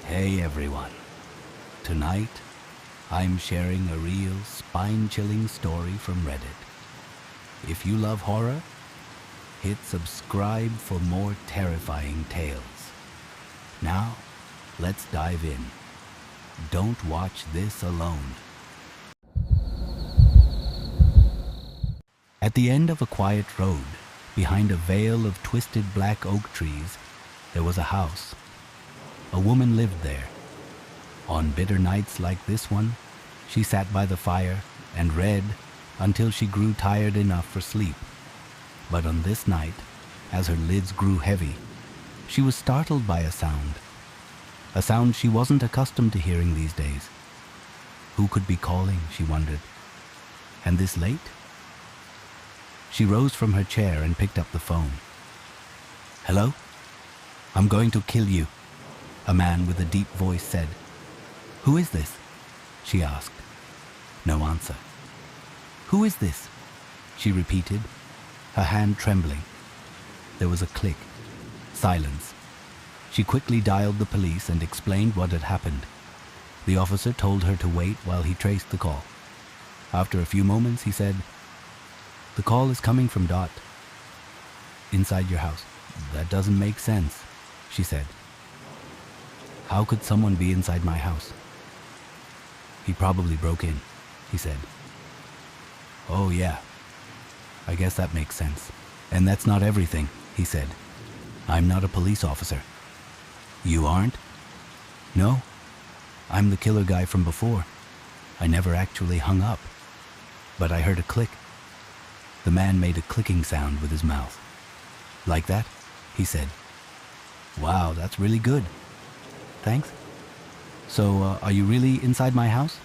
Hey everyone. Tonight, I'm sharing a real spine-chilling story from Reddit. If you love horror, hit subscribe for more terrifying tales. Now, let's dive in. Don't watch this alone. At the end of a quiet road, behind a veil of twisted black oak trees, there was a house. A woman lived there. On bitter nights like this one, she sat by the fire and read until she grew tired enough for sleep. But on this night, as her lids grew heavy, she was startled by a sound she wasn't accustomed to hearing these days. Who could be calling, she wondered. And this late? She rose from her chair and picked up the phone. Hello? I'm going to kill you, a man with a deep voice said. Who is this? She asked. No answer. Who is this? She repeated, her hand trembling. There was a click. Silence. She quickly dialed the police and explained what had happened. The officer told her to wait while he traced the call. After a few moments, he said, The call is coming from Dot. Inside your house. That doesn't make sense, she said. How could someone be inside my house? He probably broke in, he said. Oh yeah, I guess that makes sense. And that's not everything, he said. I'm not a police officer. You aren't? No, I'm the killer guy from before. I never actually hung up. But I heard a click. The man made a clicking sound with his mouth. Like that? He said. Wow, that's really good. Thanks. So, are you really inside my house?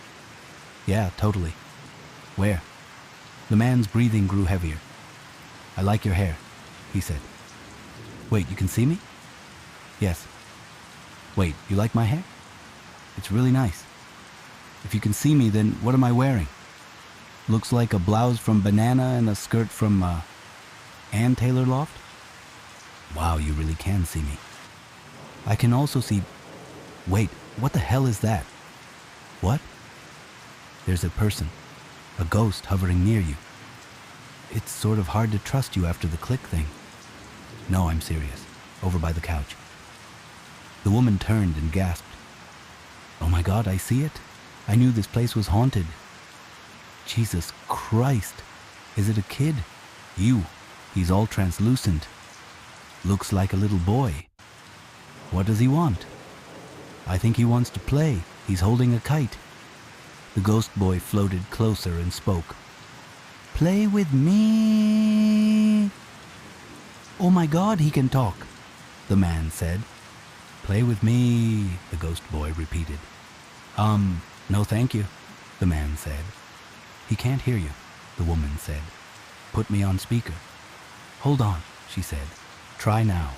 Yeah, totally. Where? The man's breathing grew heavier. I like your hair, he said. Wait, you can see me? Yes. Wait, you like my hair? It's really nice. If you can see me, then what am I wearing? Looks like a blouse from Banana and a skirt from, Ann Taylor Loft? Wow, you really can see me. I can also see... Wait, what the hell is that? What? There's a person, a ghost hovering near you. It's sort of hard to trust you after the click thing. No, I'm serious. Over by the couch. The woman turned and gasped. Oh my God, I see it. I knew this place was haunted. Jesus Christ. Is it a kid? He's all translucent. Looks like a little boy. What does he want? I think he wants to play. He's holding a kite. The ghost boy floated closer and spoke. Play with me. Oh my God, he can talk, the man said. Play with me, the ghost boy repeated. No thank you, the man said. He can't hear you, the woman said. Put me on speaker. Hold on, she said. Try now.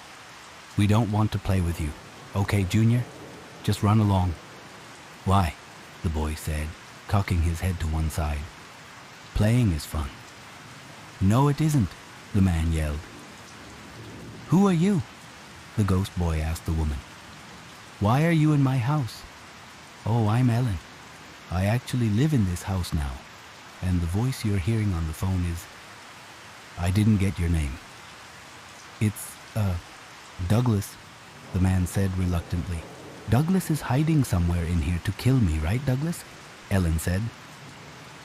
We don't want to play with you. Okay, Junior? Just run along. Why? The boy said, cocking his head to one side. Playing is fun. No, it isn't, the man yelled. Who are you? The ghost boy asked the woman. Why are you in my house? Oh, I'm Ellen. I actually live in this house now. And the voice you're hearing on the phone is... I didn't get your name. It's, Douglas, the man said reluctantly. Douglas is hiding somewhere in here to kill me, right, Douglas? Ellen said.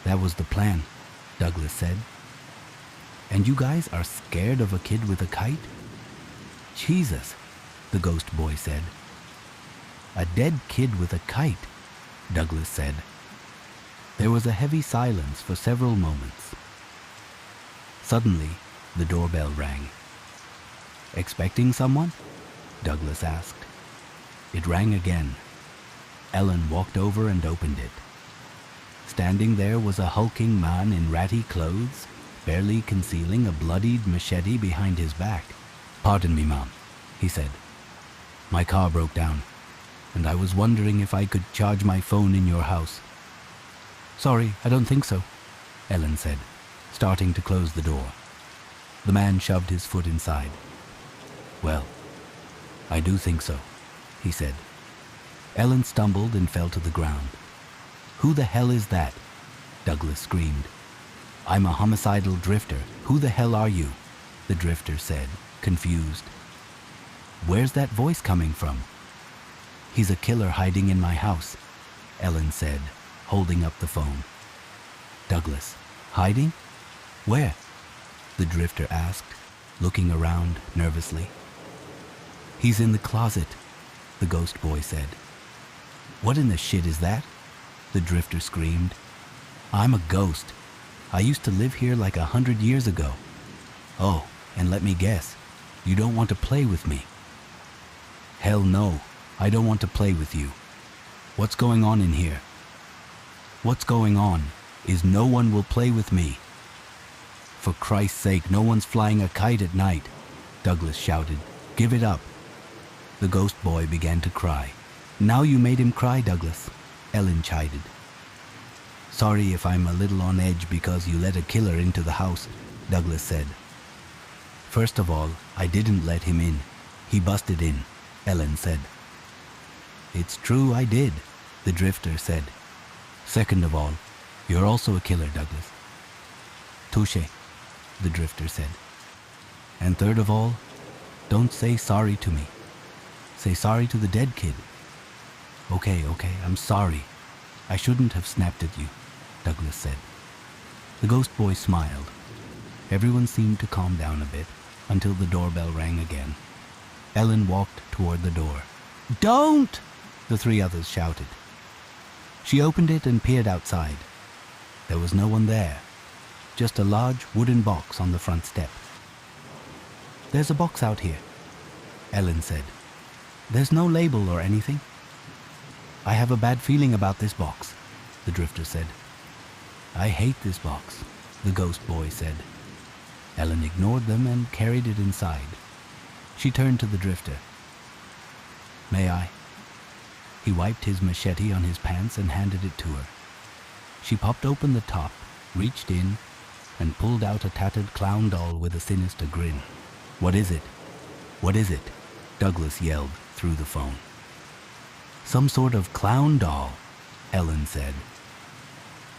That was the plan, Douglas said. And you guys are scared of a kid with a kite? Jesus, the ghost boy said. A dead kid with a kite, Douglas said. There was a heavy silence for several moments. Suddenly, the doorbell rang. Expecting someone? Douglas asked. It rang again. Ellen walked over and opened it. Standing there was a hulking man in ratty clothes, barely concealing a bloodied machete behind his back. Pardon me, Mom, he said. My car broke down, and I was wondering if I could charge my phone in your house. Sorry, I don't think so, Ellen said, starting to close the door. The man shoved his foot inside. Well, I do think so, he said. Ellen stumbled and fell to the ground. "Who the hell is that?" Douglas screamed. "I'm a homicidal drifter. Who the hell are you?" the drifter said, confused. "Where's that voice coming from?" "He's a killer hiding in my house," Ellen said, holding up the phone. "Douglas, hiding? Where?" the drifter asked, looking around nervously. "He's in the closet," the ghost boy said. "What in the shit is that?" the drifter screamed. "I'm a ghost. I used to live here like 100 years ago. Oh, and let me guess, you don't want to play with me." "Hell no, I don't want to play with you. What's going on in here?" "What's going on is no one will play with me." "For Christ's sake, no one's flying a kite at night," Douglas shouted. "Give it up." The ghost boy began to cry. "Now you made him cry, Douglas," Ellen chided. "Sorry if I'm a little on edge because you let a killer into the house," Douglas said. "First of all, I didn't let him in. He busted in," Ellen said. "It's true I did," the drifter said. "Second of all, you're also a killer, Douglas." "Touché," the drifter said. "And third of all, don't say sorry to me. Say sorry to the dead kid." Okay, I'm sorry. I shouldn't have snapped at you," Douglas said. The ghost boy smiled. Everyone seemed to calm down a bit until the doorbell rang again. Ellen walked toward the door. "Don't!" the three others shouted. She opened it and peered outside. There was no one there, just a large wooden box on the front step. "There's a box out here," Ellen said. "There's no label or anything." "I have a bad feeling about this box," the drifter said. "I hate this box," the ghost boy said. Ellen ignored them and carried it inside. She turned to the drifter. "May I?" He wiped his machete on his pants and handed it to her. She popped open the top, reached in, and pulled out a tattered clown doll with a sinister grin. "What is it? What is it?" Douglas yelled through the phone. "Some sort of clown doll," Ellen said.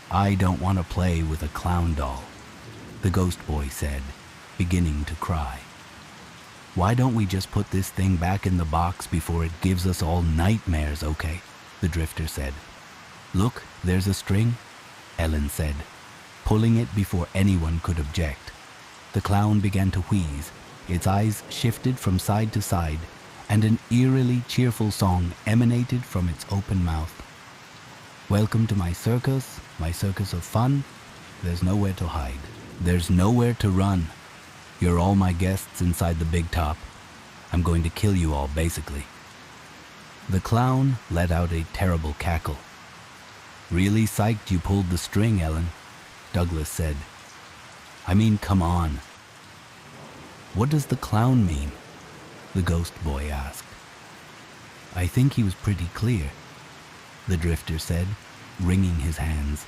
"I don't want to play with a clown doll," the ghost boy said, beginning to cry. "Why don't we just put this thing back in the box before it gives us all nightmares, okay?" the drifter said. "Look, there's a string," Ellen said, pulling it before anyone could object. The clown began to wheeze. Its eyes shifted from side to side, and an eerily cheerful song emanated from its open mouth. "Welcome to my circus of fun. There's nowhere to hide. There's nowhere to run. You're all my guests inside the big top. I'm going to kill you all, basically." The clown let out a terrible cackle. "Really psyched you pulled the string, Ellen," Douglas said. "I mean, come on." "What does the clown mean?" the ghost boy asked. "I think he was pretty clear," the drifter said, wringing his hands.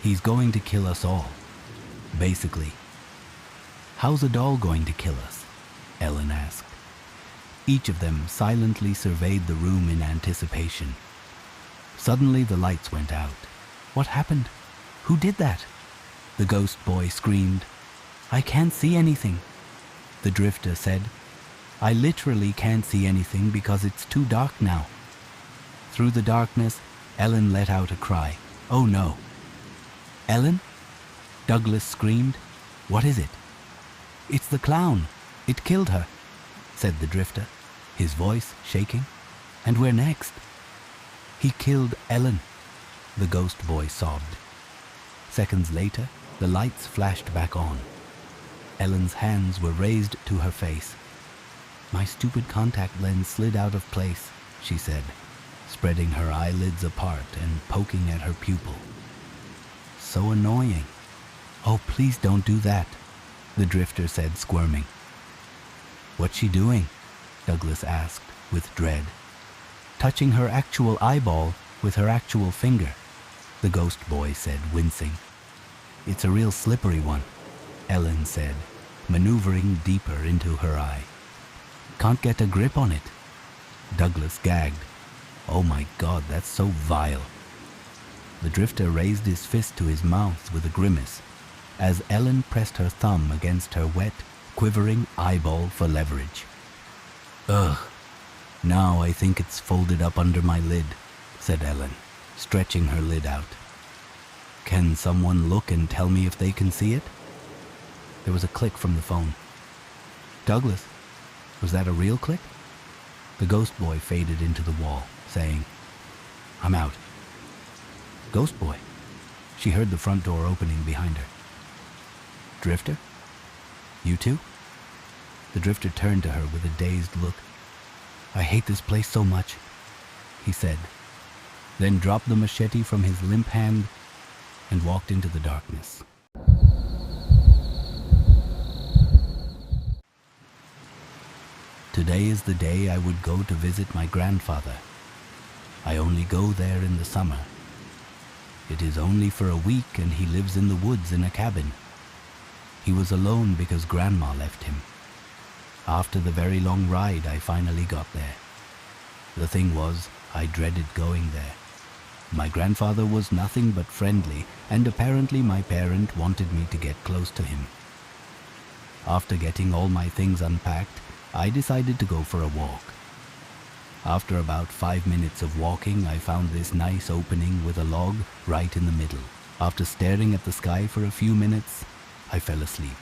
"He's going to kill us all, basically." "How's a doll going to kill us?" Ellen asked. Each of them silently surveyed the room in anticipation. Suddenly the lights went out. "What happened? Who did that?" the ghost boy screamed. "I can't see anything," the drifter said. "I literally can't see anything because it's too dark now." Through the darkness, Ellen let out a cry. "Oh no!" "Ellen?" Douglas screamed. "What is it?" "It's the clown. It killed her," said the drifter, his voice shaking. "And we're next." "He killed Ellen," the ghost boy sobbed. Seconds later, the lights flashed back on. Ellen's hands were raised to her face. "My stupid contact lens slid out of place," she said, spreading her eyelids apart and poking at her pupil. "So annoying." "Oh, please don't do that," the drifter said, squirming. "What's she doing?" Douglas asked, with dread. "Touching her actual eyeball with her actual finger," the ghost boy said, wincing. "It's a real slippery one," Ellen said, maneuvering deeper into her eye. "Can't get a grip on it." Douglas gagged. Oh my God, that's so vile. The drifter raised his fist to his mouth with a grimace as Ellen pressed her thumb against her wet, quivering eyeball for leverage. Ugh, now I think it's folded up under my lid, said Ellen, stretching her lid out. Can someone look and tell me if they can see it? There was a click from the phone. Douglas, was that a real click? The ghost boy faded into the wall, saying, I'm out. Ghost boy. She heard the front door opening behind her. Drifter? You too? The drifter turned to her with a dazed look. I hate this place so much, he said, then dropped the machete from his limp hand and walked into the darkness. Today is the day I would go to visit my grandfather. I only go there in the summer. It is only for a week and he lives in the woods in a cabin. He was alone because Grandma left him. After the very long ride, I finally got there. The thing was, I dreaded going there. My grandfather was nothing but friendly, and apparently my parent wanted me to get close to him. After getting all my things unpacked, I decided to go for a walk. After about 5 minutes of walking, I found this nice opening with a log right in the middle. After staring at the sky for a few minutes, I fell asleep.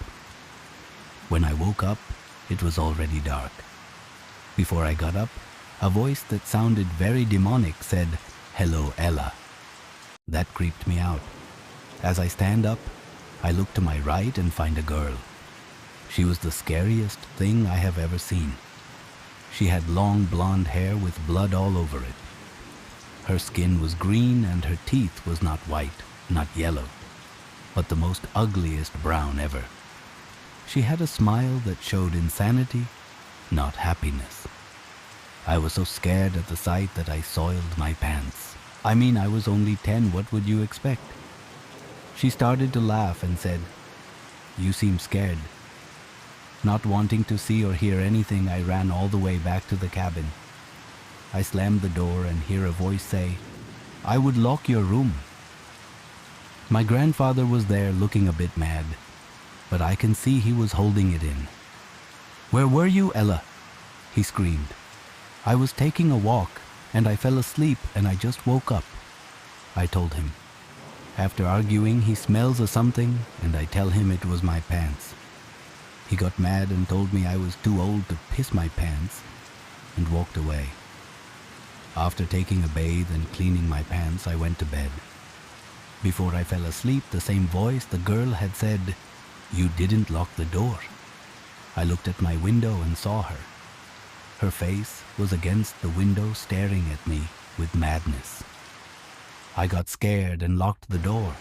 When I woke up, it was already dark. Before I got up, a voice that sounded very demonic said, "Hello, Ella." That creeped me out. As I stand up, I look to my right and find a girl. She was the scariest thing I have ever seen. She had long blonde hair with blood all over it. Her skin was green and her teeth was not white, not yellow, but the most ugliest brown ever. She had a smile that showed insanity, not happiness. I was so scared at the sight that I soiled my pants. I mean, I was only 10, what would you expect? She started to laugh and said, "You seem scared." Not wanting to see or hear anything, I ran all the way back to the cabin. I slammed the door and hear a voice say, "I would lock your room." My grandfather was there looking a bit mad, but I can see he was holding it in. "Where were you, Ella?" he screamed. "I was taking a walk, and I fell asleep and I just woke up," I told him. After arguing, he smells of something, and I tell him it was my pants. He got mad and told me I was too old to piss my pants, and walked away. After taking a bathe and cleaning my pants, I went to bed. Before I fell asleep, the same voice, the girl, had said, "You didn't lock the door." I looked at my window and saw her. Her face was against the window staring at me with madness. I got scared and locked the door.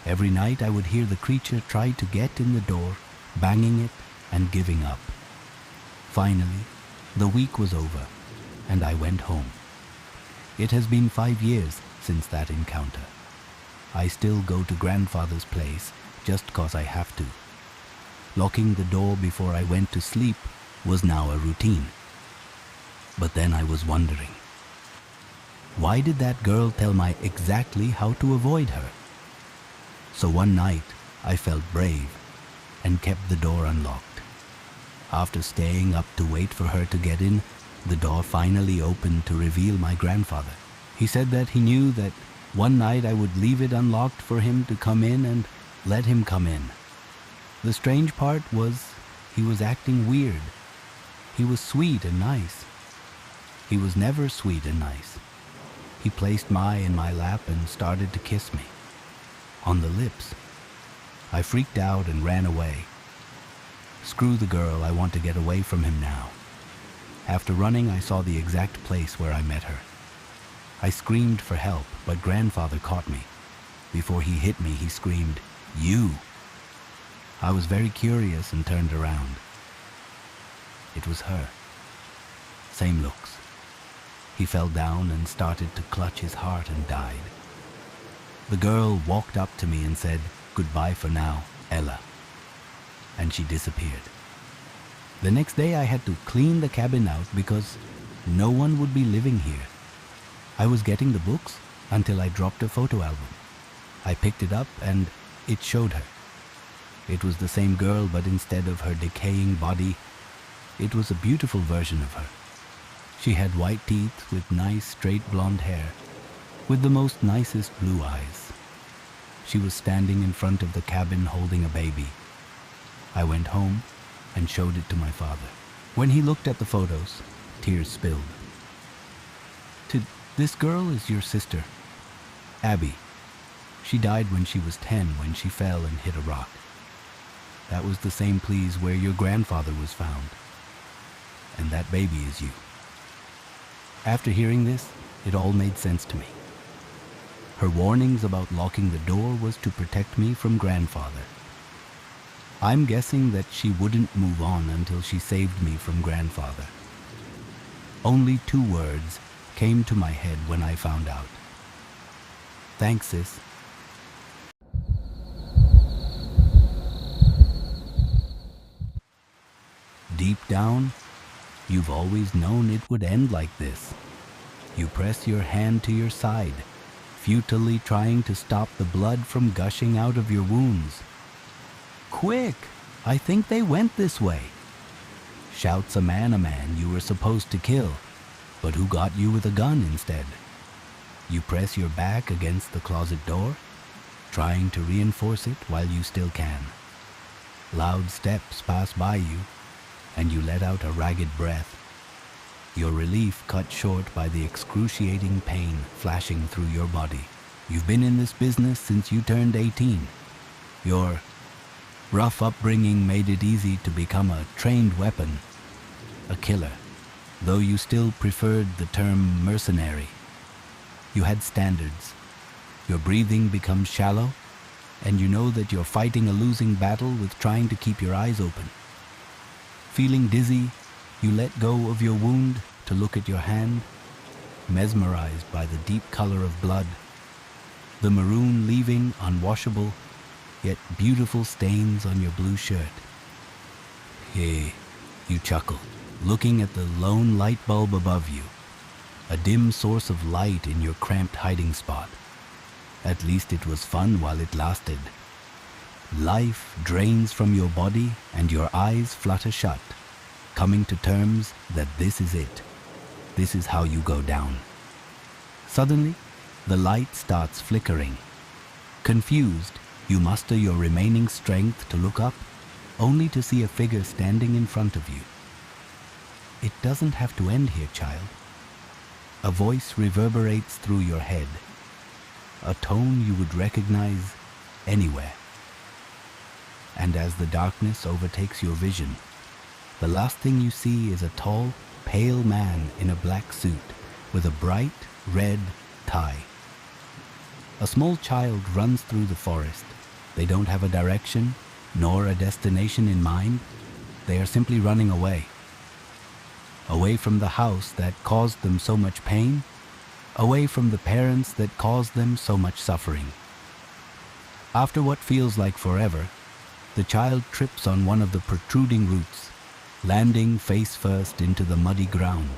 Every night I would hear the creature try to get in the door, banging it and giving up. Finally, the week was over and I went home. It has been 5 years since that encounter. I still go to grandfather's place just 'cause I have to. Locking the door before I went to sleep was now a routine. But then I was wondering, why did that girl tell me exactly how to avoid her? So one night I felt brave and kept the door unlocked. After staying up to wait for her to get in, the door finally opened to reveal my grandfather. He said that he knew that one night I would leave it unlocked for him to come in and let him come in. The strange part was he was acting weird. He was sweet and nice. He was never sweet and nice. He placed in my lap and started to kiss me. On the lips. I freaked out and ran away. Screw the girl, I want to get away from him now. After running, I saw the exact place where I met her. I screamed for help, but grandfather caught me. Before he hit me, he screamed, "You!" I was very curious and turned around. It was her. Same looks. He fell down and started to clutch his heart and died. The girl walked up to me and said, "Goodbye for now, Ella." And she disappeared. The next day I had to clean the cabin out because no one would be living here. I was getting the books until I dropped a photo album. I picked it up and it showed her. It was the same girl, but instead of her decaying body, it was a beautiful version of her. She had white teeth with nice straight blonde hair, with the most nicest blue eyes. She was standing in front of the cabin holding a baby. I went home and showed it to my father. When he looked at the photos, tears spilled. This girl is your sister, Abby. She died when she was 10 when she fell and hit a rock. That was the same place where your grandfather was found. And that baby is you. After hearing this, it all made sense to me. Her warnings about locking the door was to protect me from grandfather. I'm guessing that she wouldn't move on until she saved me from grandfather. Only 2 words came to my head when I found out. Thanks, sis. Deep down, you've always known it would end like this. You press your hand to your side, futilely trying to stop the blood from gushing out of your wounds. Quick! I think they went this way. Shouts a man you were supposed to kill, but who got you with a gun instead. You press your back against the closet door, trying to reinforce it while you still can. Loud steps pass by you, and you let out a ragged breath. Your relief cut short by the excruciating pain flashing through your body. You've been in this business since you turned 18. Your rough upbringing made it easy to become a trained weapon, a killer, though you still preferred the term mercenary. You had standards. Your breathing becomes shallow, and you know that you're fighting a losing battle with trying to keep your eyes open. Feeling dizzy, you let go of your wound to look at your hand, mesmerized by the deep color of blood, the maroon leaving unwashable, yet beautiful stains on your blue shirt. Hey, you chuckle, looking at the lone light bulb above you, a dim source of light in your cramped hiding spot. At least it was fun while it lasted. Life drains from your body and your eyes flutter shut, coming to terms that this is it. This is how you go down. Suddenly, the light starts flickering. Confused, you muster your remaining strength to look up, only to see a figure standing in front of you. It doesn't have to end here, child. A voice reverberates through your head, a tone you would recognize anywhere. And as the darkness overtakes your vision, the last thing you see is a tall, pale man in a black suit with a bright red tie. A small child runs through the forest. They don't have a direction nor a destination in mind. They are simply running away. Away from the house that caused them so much pain, away from the parents that caused them so much suffering. After what feels like forever, the child trips on one of the protruding roots, landing face first into the muddy ground.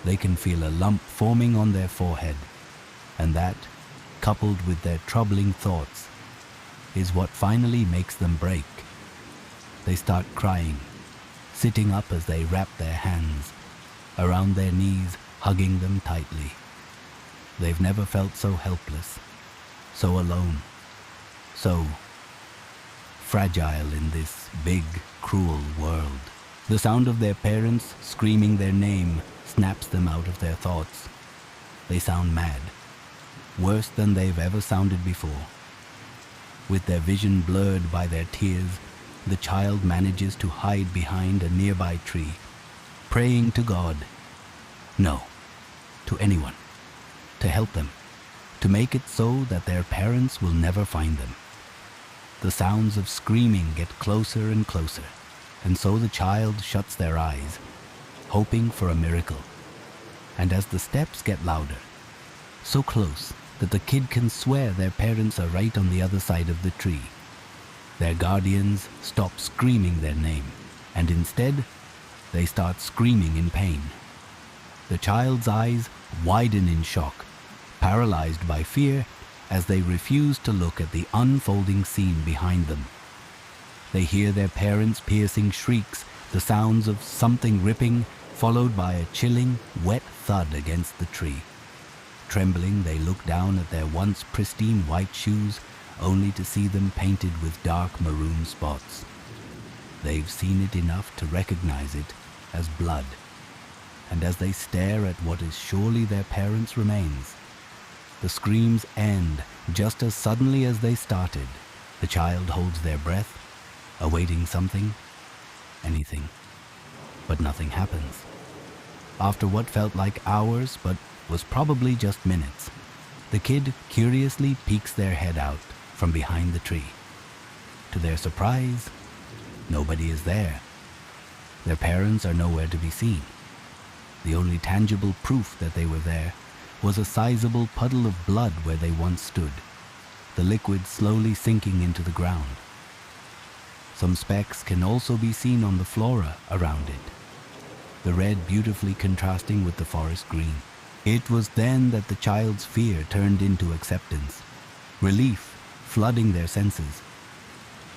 They can feel a lump forming on their forehead, and that, coupled with their troubling thoughts, is what finally makes them break. They start crying, sitting up as they wrap their hands around their knees, hugging them tightly. They've never felt so helpless, so alone, so fragile in this big, cruel world. The sound of their parents screaming their name snaps them out of their thoughts. They sound mad, worse than they've ever sounded before. With their vision blurred by their tears, the child manages to hide behind a nearby tree, praying to God. No, to anyone, to help them, to make it so that their parents will never find them. The sounds of screaming get closer and closer, and so the child shuts their eyes, hoping for a miracle. And as the steps get louder, so close that the kid can swear their parents are right on the other side of the tree, their guardians stop screaming their name, and instead, they start screaming in pain. The child's eyes widen in shock, paralyzed by fear as they refuse to look at the unfolding scene behind them. They hear their parents' piercing shrieks, the sounds of something ripping, followed by a chilling, wet thud against the tree. Trembling, they look down at their once pristine white shoes, only to see them painted with dark maroon spots. They've seen it enough to recognize it as blood. And as they stare at what is surely their parents' remains, the screams end just as suddenly as they started. The child holds their breath, awaiting something, anything. But nothing happens. After what felt like hours, but was probably just minutes, the kid curiously peeks their head out from behind the tree. To their surprise, nobody is there. Their parents are nowhere to be seen. The only tangible proof that they were there was a sizable puddle of blood where they once stood, the liquid slowly sinking into the ground. Some specks can also be seen on the flora around it, the red beautifully contrasting with the forest green. It was then that the child's fear turned into acceptance, relief flooding their senses.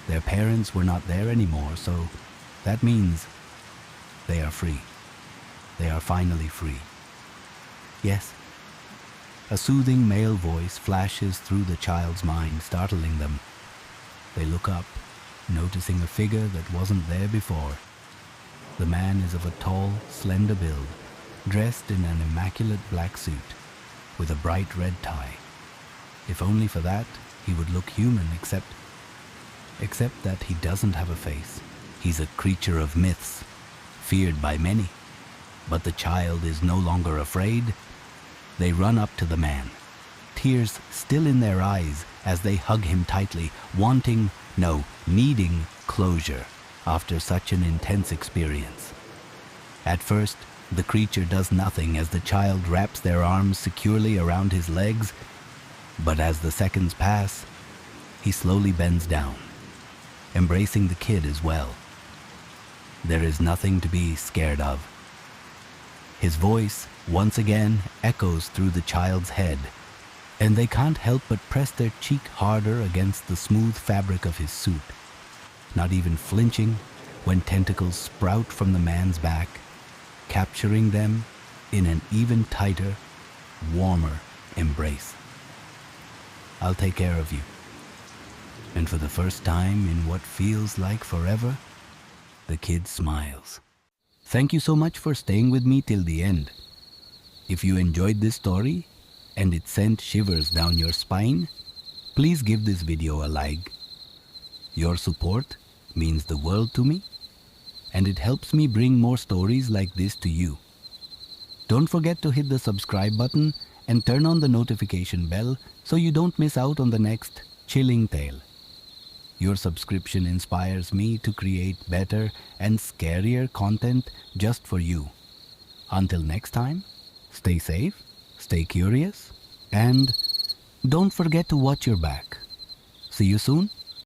Their parents were not there anymore, so that means they are free. They are finally free. Yes. A soothing male voice flashes through the child's mind, startling them. They look up, noticing a figure that wasn't there before. The man is of a tall, slender build, dressed in an immaculate black suit, with a bright red tie. If only for that, he would look human, except that he doesn't have a face. He's a creature of myths, feared by many. But the child is no longer afraid. They run up to the man, tears still in their eyes as they hug him tightly, needing closure after such an intense experience. At first, the creature does nothing as the child wraps their arms securely around his legs, but as the seconds pass, he slowly bends down, embracing the kid as well. There is nothing to be scared of. His voice once again echoes through the child's head, and they can't help but press their cheek harder against the smooth fabric of his suit, not even flinching when tentacles sprout from the man's back, capturing them in an even tighter, warmer embrace. I'll take care of you. And for the first time in what feels like forever, the kid smiles. Thank you so much for staying with me till the end. If you enjoyed this story and it sent shivers down your spine, please give this video a like. Your support means the world to me, and it helps me bring more stories like this to you. Don't forget to hit the subscribe button and turn on the notification bell so you don't miss out on the next chilling tale. Your subscription inspires me to create better and scarier content just for you. Until next time, stay safe, stay curious, and don't forget to watch your back. See you soon.